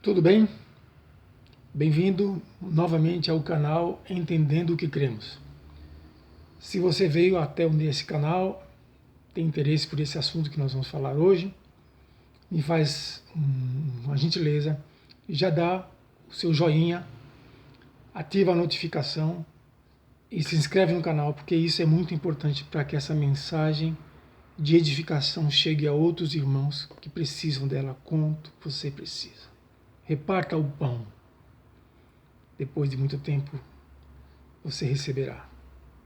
Tudo bem? Bem-vindo novamente ao canal Entendendo o que Cremos. Se você veio até esse canal, tem interesse por esse assunto que nós vamos falar hoje, me faz uma gentileza e já dá o seu joinha, ativa a notificação e se inscreve no canal, porque isso é muito importante para que essa mensagem de edificação chegue a outros irmãos que precisam dela quanto você precisa. Reparta o pão. Depois de muito tempo, você receberá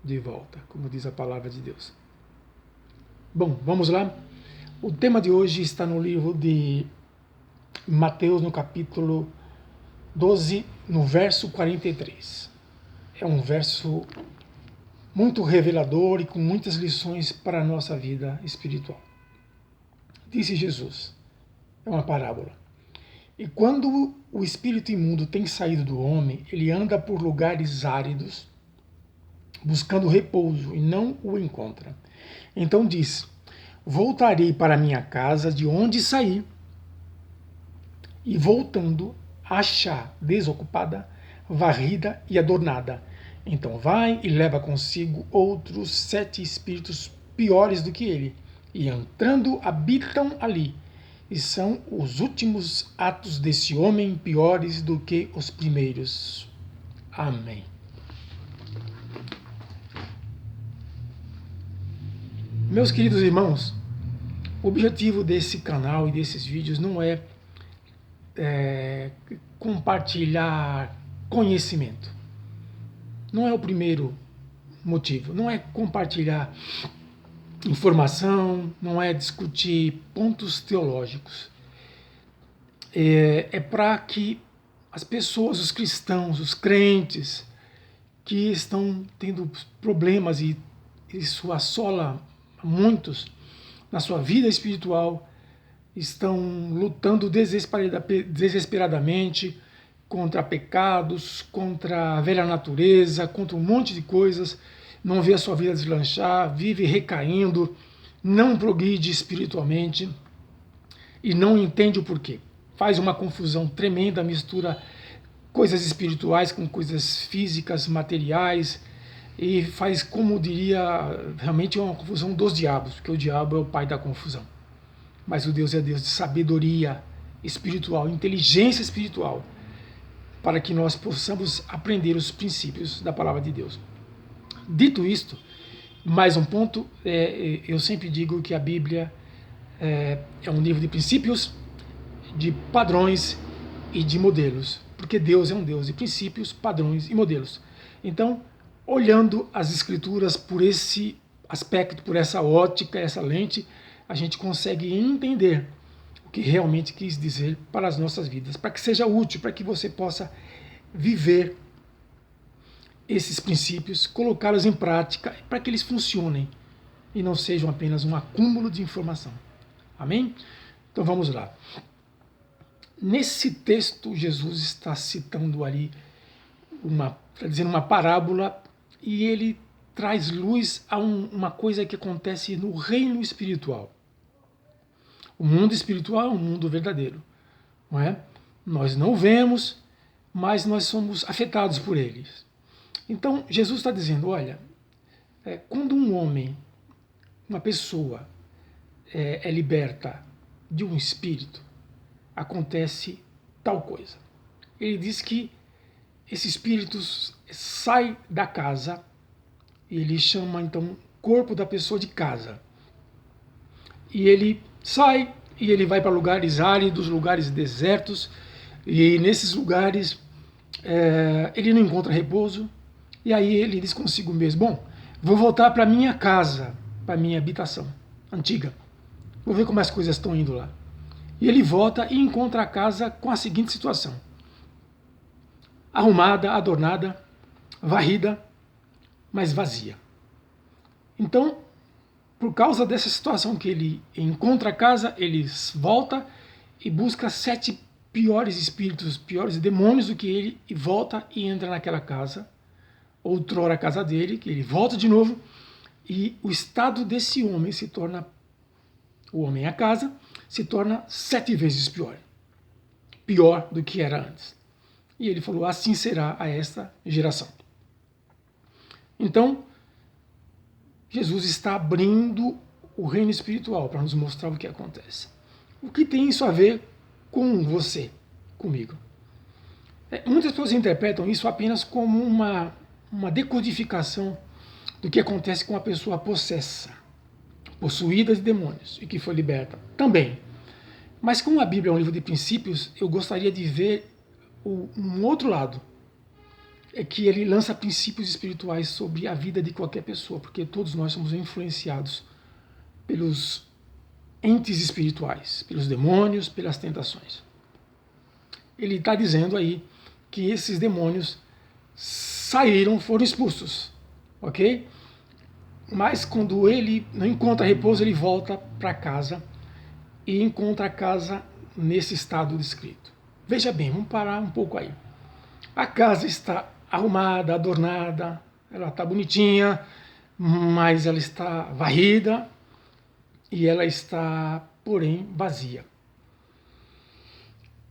de volta, como diz a palavra de Deus. Bom, vamos lá. O tema de hoje está no livro de Mateus, no capítulo 12, no verso 43. É um verso muito revelador e com muitas lições para a nossa vida espiritual. Disse Jesus, é uma parábola. E quando o espírito imundo tem saído do homem, ele anda por lugares áridos, buscando repouso, e não o encontra. Então diz, voltarei para minha casa de onde saí, e voltando, achar desocupada, varrida e adornada. Então vai e leva consigo outros 7 espíritos piores do que ele, e entrando habitam ali. E são os últimos atos desse homem piores do que os primeiros. Amém. Meus queridos irmãos, o objetivo desse canal e desses vídeos não é compartilhar conhecimento. Não é o primeiro motivo. Não é compartilhar informação, não é discutir pontos teológicos. É para que as pessoas, os cristãos, os crentes que estão tendo problemas e isso assola muitos na sua vida espiritual, estão lutando desesperadamente contra pecados, contra a velha natureza, contra um monte de coisas, não vê a sua vida deslanchar, vive recaindo, não progride espiritualmente e não entende o porquê. Faz uma confusão tremenda, mistura coisas espirituais com coisas físicas, materiais, e faz, como diria, realmente é uma confusão dos diabos, porque o diabo é o pai da confusão. Mas o Deus é Deus de sabedoria espiritual, inteligência espiritual, para que nós possamos aprender os princípios da palavra de Deus. Dito isto, mais um ponto, eu sempre digo que a Bíblia é um livro de princípios, de padrões e de modelos, porque Deus é um Deus de princípios, padrões e modelos. Então, olhando as Escrituras por esse aspecto, por essa ótica, essa lente, a gente consegue entender o que realmente quis dizer para as nossas vidas, para que seja útil, para que você possa viver esses princípios, colocá-los em prática, para que eles funcionem e não sejam apenas um acúmulo de informação. Amém? Então vamos lá. Nesse texto, Jesus está citando ali está dizendo uma parábola, e ele traz luz a uma coisa que acontece no reino espiritual. O mundo espiritual é um mundo verdadeiro, não é? Nós não vemos, mas nós somos afetados por eles. Então, Jesus está dizendo, olha, quando um homem, uma pessoa é liberta de um espírito, acontece tal coisa. Ele diz que esse espírito sai da casa, e ele chama então o corpo da pessoa de casa. E ele sai e ele vai para lugares áridos, lugares desertos, e nesses lugares ele não encontra repouso, e aí ele diz consigo mesmo, bom, vou voltar para minha casa, para minha habitação antiga, vou ver como as coisas estão indo lá. E ele volta e encontra a casa com a seguinte situação: arrumada, adornada, varrida, mas vazia. Então, por causa dessa situação que ele encontra a casa, ele volta e busca 7 piores espíritos, piores demônios do que ele, e volta e entra naquela casa, outrora a casa dele, que ele volta de novo, e o estado desse homem se torna, o homem a casa, se torna 7 vezes pior. pior do que era antes. E ele falou, assim será a esta geração. Então, Jesus está abrindo o reino espiritual para nos mostrar o que acontece. O que tem isso a ver com você, comigo? Muitas pessoas interpretam isso apenas como uma decodificação do que acontece com a pessoa possessa, possuída de demônios e que foi liberta. Também. Mas como a Bíblia é um livro de princípios, eu gostaria de ver um outro lado. É que ele lança princípios espirituais sobre a vida de qualquer pessoa, porque todos nós somos influenciados pelos entes espirituais, pelos demônios, pelas tentações. Ele está dizendo aí que esses demônios saíram, foram expulsos, ok? Mas quando ele não encontra repouso, ele volta para casa e encontra a casa nesse estado descrito. Veja bem, vamos parar um pouco aí. A casa está arrumada, adornada, ela está bonitinha, mas ela está varrida e ela está, porém, vazia.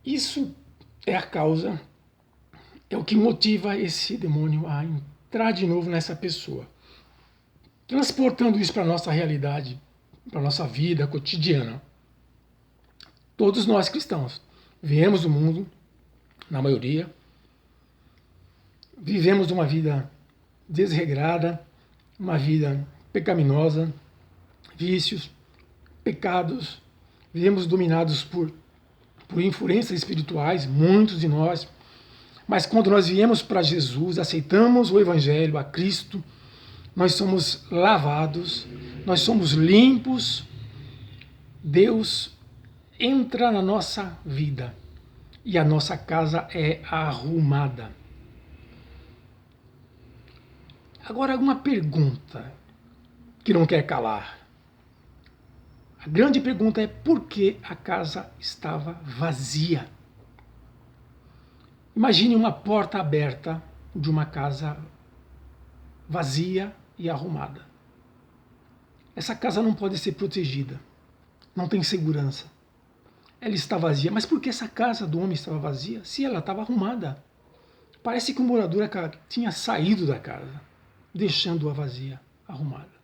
Isso é a causa, é o que motiva esse demônio a entrar de novo nessa pessoa. Transportando isso para a nossa realidade, para a nossa vida cotidiana. Todos nós cristãos viemos do mundo, na maioria, vivemos uma vida desregrada, uma vida pecaminosa, vícios, pecados, vivemos dominados por influências espirituais, muitos de nós, mas quando nós viemos para Jesus, aceitamos o Evangelho, a Cristo, nós somos lavados, nós somos limpos, Deus entra na nossa vida e a nossa casa é arrumada. Agora, uma pergunta que não quer calar. A grande pergunta é por que a casa estava vazia? Imagine uma porta aberta de uma casa vazia e arrumada. Essa casa não pode ser protegida, não tem segurança. Ela está vazia. Mas por que essa casa do homem estava vazia? Se ela estava arrumada. Parece que o morador tinha saído da casa, deixando-a vazia, arrumada.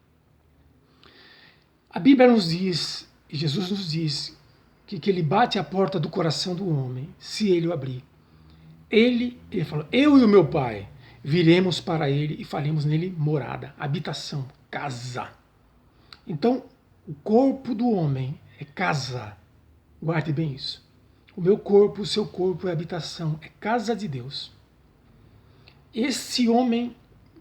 A Bíblia nos diz, e Jesus nos diz, que ele bate a porta do coração do homem, se ele o abrir. Ele fala, eu e o meu Pai viremos para ele e faremos nele morada, habitação, casa. Então, o corpo do homem é casa. Guarde bem isso. O meu corpo, o seu corpo é habitação, é casa de Deus. Esse homem,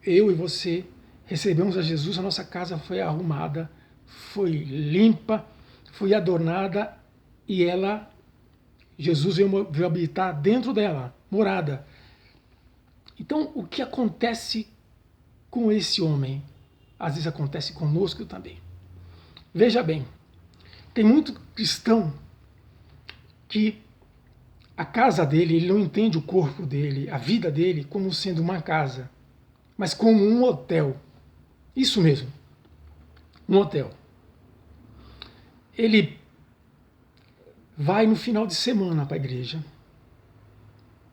eu e você, recebemos a Jesus, a nossa casa foi arrumada, foi limpa, foi adornada e Jesus veio habitar dentro dela, morada. Então, o que acontece com esse homem, às vezes acontece conosco também. Veja bem, tem muito cristão que a casa dele, ele não entende o corpo dele, a vida dele, como sendo uma casa, mas como um hotel. Isso mesmo, um hotel. Ele vai no final de semana para a igreja,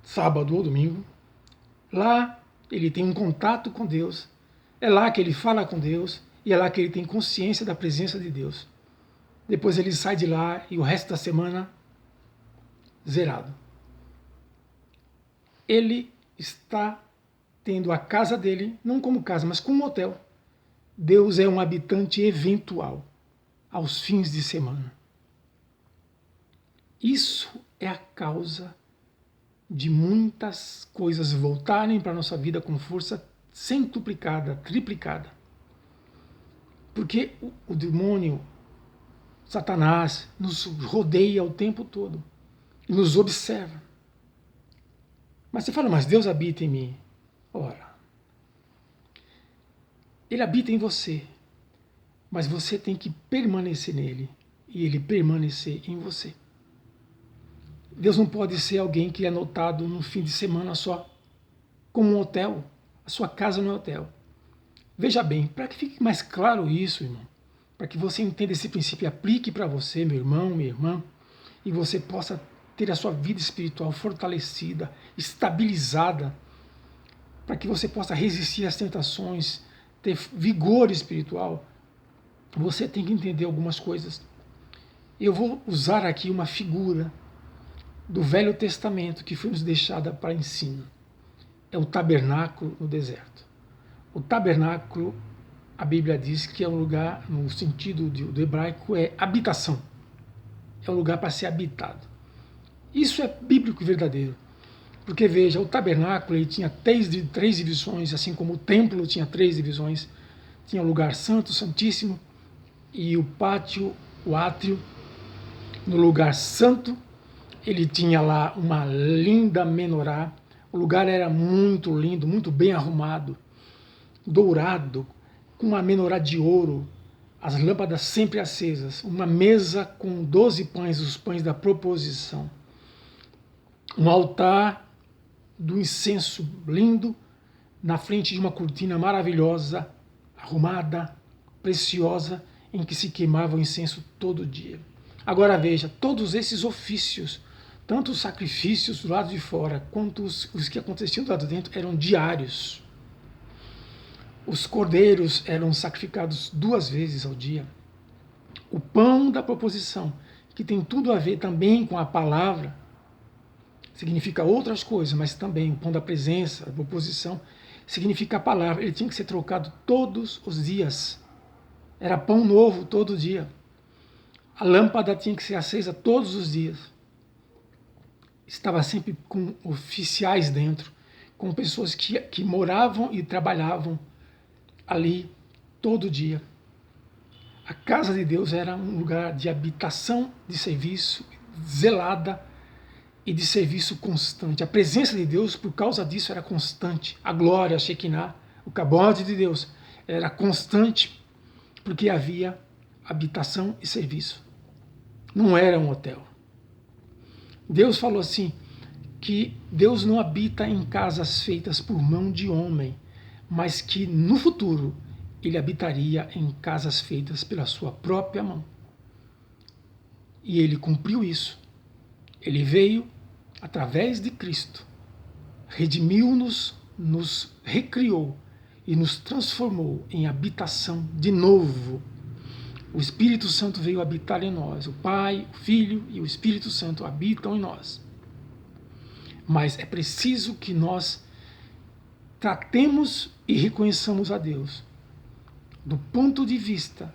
sábado ou domingo. Lá ele tem um contato com Deus, é lá que ele fala com Deus e é lá que ele tem consciência da presença de Deus. Depois ele sai de lá e o resto da semana zerado. Ele está tendo a casa dele, não como casa, mas como um hotel. Deus é um habitante eventual, aos fins de semana. Isso é a causa de muitas coisas voltarem para a nossa vida com força centuplicada, triplicada. Porque o demônio, Satanás, nos rodeia o tempo todo e nos observa. Mas você fala, mas Deus habita em mim. Ora, Ele habita em você, mas você tem que permanecer nele e ele permanecer em você. Deus não pode ser alguém que é notado num fim de semana só, como um hotel. A sua casa não é hotel. Veja bem, para que fique mais claro isso, irmão, para que você entenda esse princípio e aplique para você, meu irmão, minha irmã, e você possa ter a sua vida espiritual fortalecida, estabilizada, para que você possa resistir às tentações, ter vigor espiritual, você tem que entender algumas coisas. Eu vou usar aqui uma figura do Velho Testamento que foi nos deixada para ensino. É o tabernáculo no deserto. O tabernáculo, a Bíblia diz que é um lugar, no sentido do hebraico, é habitação. É um lugar para ser habitado. Isso é bíblico e verdadeiro. Porque veja, o tabernáculo ele tinha três divisões, assim como o templo tinha 3 divisões. Tinha o lugar santo, santíssimo, e o pátio, o átrio. No lugar santo, ele tinha lá uma linda menorá. O lugar era muito lindo, muito bem arrumado, dourado, com uma menorá de ouro, as lâmpadas sempre acesas, uma mesa com 12 pães, os pães da proposição, um altar do incenso lindo, na frente de uma cortina maravilhosa, arrumada, preciosa, em que se queimava o incenso todo dia. Agora veja, todos esses ofícios, tanto os sacrifícios do lado de fora, quanto os que aconteciam do lado de dentro, eram diários. Os cordeiros eram sacrificados 2 vezes ao dia. O pão da proposição, que tem tudo a ver também com a palavra, significa outras coisas, mas também o pão da presença, a proposição, significa a palavra. Ele tinha que ser trocado todos os dias. Era pão novo todo dia. A lâmpada tinha que ser acesa todos os dias. Estava sempre com oficiais dentro, com pessoas que moravam e trabalhavam ali todo dia. A casa de Deus era um lugar de habitação, de serviço, zelada e de serviço constante. A presença de Deus, por causa disso, era constante. A glória, a Shekinah, o cabote de Deus, era constante porque havia habitação e serviço. Não era um hotel. Deus falou assim, que Deus não habita em casas feitas por mão de homem, mas que no futuro ele habitaria em casas feitas pela sua própria mão. E ele cumpriu isso. Ele veio através de Cristo, redimiu-nos, nos recriou e nos transformou em habitação de novo. O Espírito Santo veio habitar em nós. O Pai, o Filho e o Espírito Santo habitam em nós. Mas é preciso que nós tratemos e reconheçamos a Deus do ponto de vista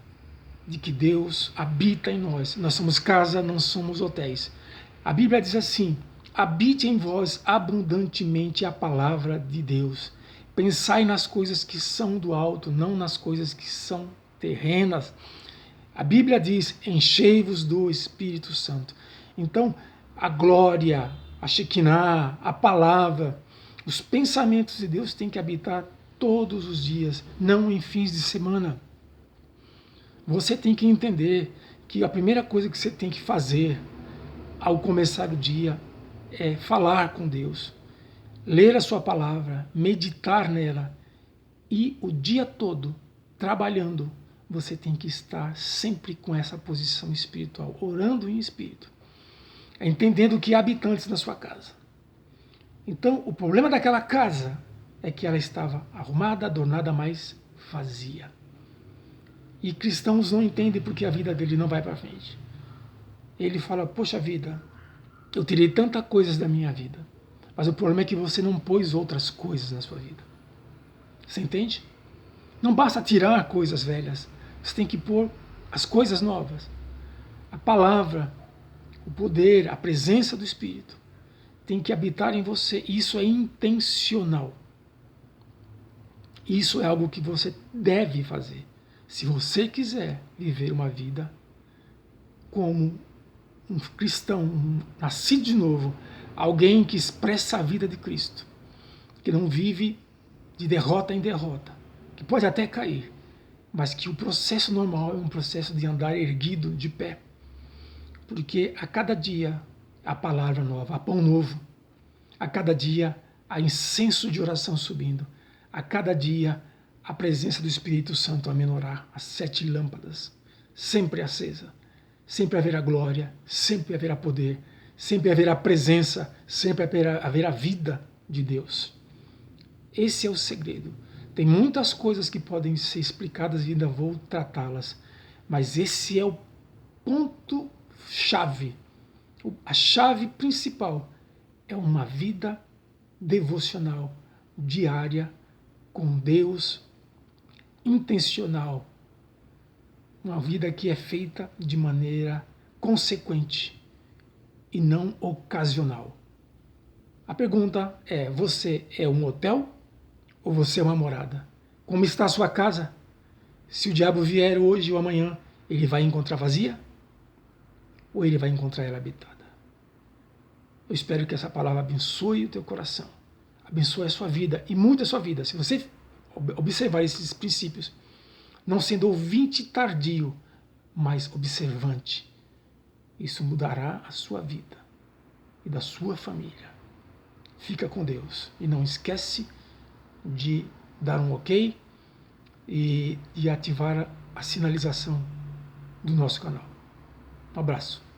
de que Deus habita em nós. Nós somos casa, não somos hotéis. A Bíblia diz assim, habite em vós abundantemente a palavra de Deus. Pensai nas coisas que são do alto, não nas coisas que são terrenas. A Bíblia diz, enchei-vos do Espírito Santo. Então, a glória, a Shekinah, a palavra, os pensamentos de Deus têm que habitar todos os dias, não em fins de semana. Você tem que entender que a primeira coisa que você tem que fazer ao começar o dia é falar com Deus, ler a sua palavra, meditar nela e o dia todo trabalhando. Você tem que estar sempre com essa posição espiritual, orando em espírito, entendendo que há habitantes na sua casa. Então, o problema daquela casa é que ela estava arrumada, adornada, mas vazia. E cristãos não entendem porque a vida dele não vai para frente. Ele fala, poxa vida, eu tirei tantas coisas da minha vida, mas o problema é que você não pôs outras coisas na sua vida. Você entende? Não basta tirar coisas velhas, você tem que pôr as coisas novas. A palavra, o poder, a presença do Espírito tem que habitar em você. Isso é intencional. Isso é algo que você deve fazer. Se você quiser viver uma vida como um cristão, um nascido de novo, alguém que expressa a vida de Cristo, que não vive de derrota em derrota, que pode até cair, mas que o processo normal é um processo de andar erguido, de pé. Porque a cada dia há palavra nova, há pão novo. A cada dia há incenso de oração subindo. A cada dia a presença do Espírito Santo a menorar, as 7 lâmpadas, sempre acesa. Sempre haverá glória, sempre haverá poder, sempre haverá presença, sempre haverá vida de Deus. Esse é o segredo. Tem muitas coisas que podem ser explicadas e ainda vou tratá-las, mas esse é o ponto-chave. A chave principal é uma vida devocional, diária, com Deus, intencional. Uma vida que é feita de maneira consequente e não ocasional. A pergunta é: você é um hotel ou você é uma morada? Como está a sua casa? Se o diabo vier hoje ou amanhã, ele vai encontrar vazia? Ou ele vai encontrar ela habitada? Eu espero que essa palavra abençoe o teu coração, abençoe a sua vida e muito a sua vida. Se você observar esses princípios, não sendo ouvinte tardio, mas observante, isso mudará a sua vida e da sua família. Fica com Deus e não esquece de dar um ok e de ativar a sinalização do nosso canal. Um abraço.